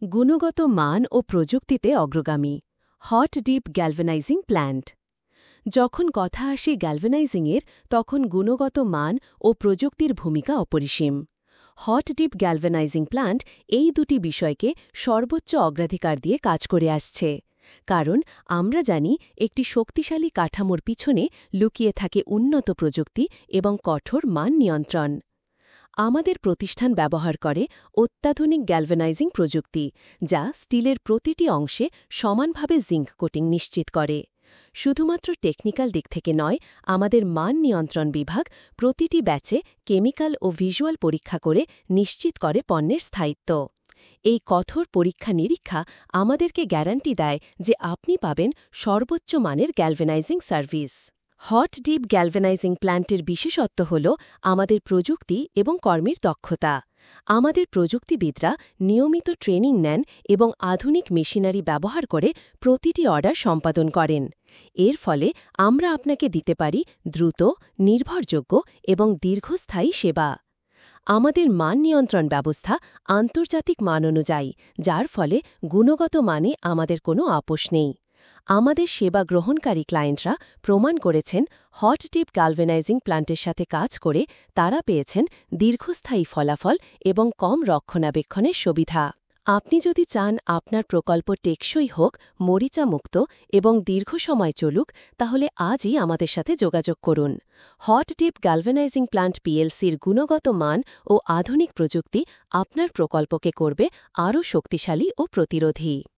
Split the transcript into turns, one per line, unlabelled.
গুণগত মান ও প্রযুক্তিতে অগ্রগামী হট ডিপ গ্যালভানাইজিং প্ল্যান্ট। যখন কথা আসে গ্যালভানাইজিংয়ের, তখন গুণগত মান ও প্রযুক্তির ভূমিকা অপরিসীম। হট ডিপ গ্যালভানাইজিং প্ল্যান্ট এই দুটি বিষয়কে সর্বোচ্চ অগ্রাধিকার দিয়ে কাজ করে আসছে, কারণ আমরা জানি একটি শক্তিশালী কাঠামোর পিছনে লুকিয়ে থাকে উন্নত প্রযুক্তি এবং কঠোর মান নিয়ন্ত্রণ। আমাদের প্রতিষ্ঠান ব্যবহার করে অত্যাধুনিক গ্যালভানাইজিং প্রযুক্তি, যা স্টিলের প্রতিটি অংশে সমানভাবে জিঙ্ক কোটিং নিশ্চিত করে। শুধুমাত্র টেকনিক্যাল দিক থেকে নয়, আমাদের মান নিয়ন্ত্রণ বিভাগ প্রতিটি ব্যাচে কেমিক্যাল ও ভিজুয়াল পরীক্ষা করে নিশ্চিত করে পণ্যের স্থায়িত্ব। এই কঠোর পরীক্ষা নিরীক্ষা আমাদেরকে গ্যারান্টি দেয় যে আপনি পাবেন সর্বোচ্চ মানের গ্যালভানাইজিং সার্ভিস। হট ডিপ গ্যালভানাইজিং প্ল্যান্টের বিশেষত্ব হল আমাদের প্রযুক্তি এবং কর্মীর দক্ষতা। আমাদের প্রযুক্তিবিদরা নিয়মিত ট্রেনিং নেন এবং আধুনিক মেশিনারি ব্যবহার করে প্রতিটি অর্ডার সম্পাদন করেন। এর ফলে আমরা আপনাকে দিতে পারি দ্রুত, নির্ভরযোগ্য এবং দীর্ঘস্থায়ী সেবা। আমাদের মান নিয়ন্ত্রণ ব্যবস্থা আন্তর্জাতিক মান অনুযায়ী, যার ফলে গুণগত মানে আমাদের কোনো আপোষ নেই। আমাদের সেবা গ্রহণকারী ক্লায়েন্টরা প্রমাণ করেছেন হট ডিপ গ্যালভানাইজিং প্ল্যান্টের সাথে কাজ করে তারা পেয়েছেন দীর্ঘস্থায়ী ফলাফল এবং কম রক্ষণাবেক্ষণের সুবিধা। আপনি যদি চান আপনার প্রকল্প টেকসই হোক, মরিচামুক্ত এবং দীর্ঘ সময় চলুক, তাহলে আজই আমাদের সাথে যোগাযোগ করুন। হট ডিপ গ্যালভানাইজিং প্ল্যান্ট পিএলসির গুণগত মান ও আধুনিক প্রযুক্তি আপনার প্রকল্পকে করবে আরও শক্তিশালী ও প্রতিরোধী।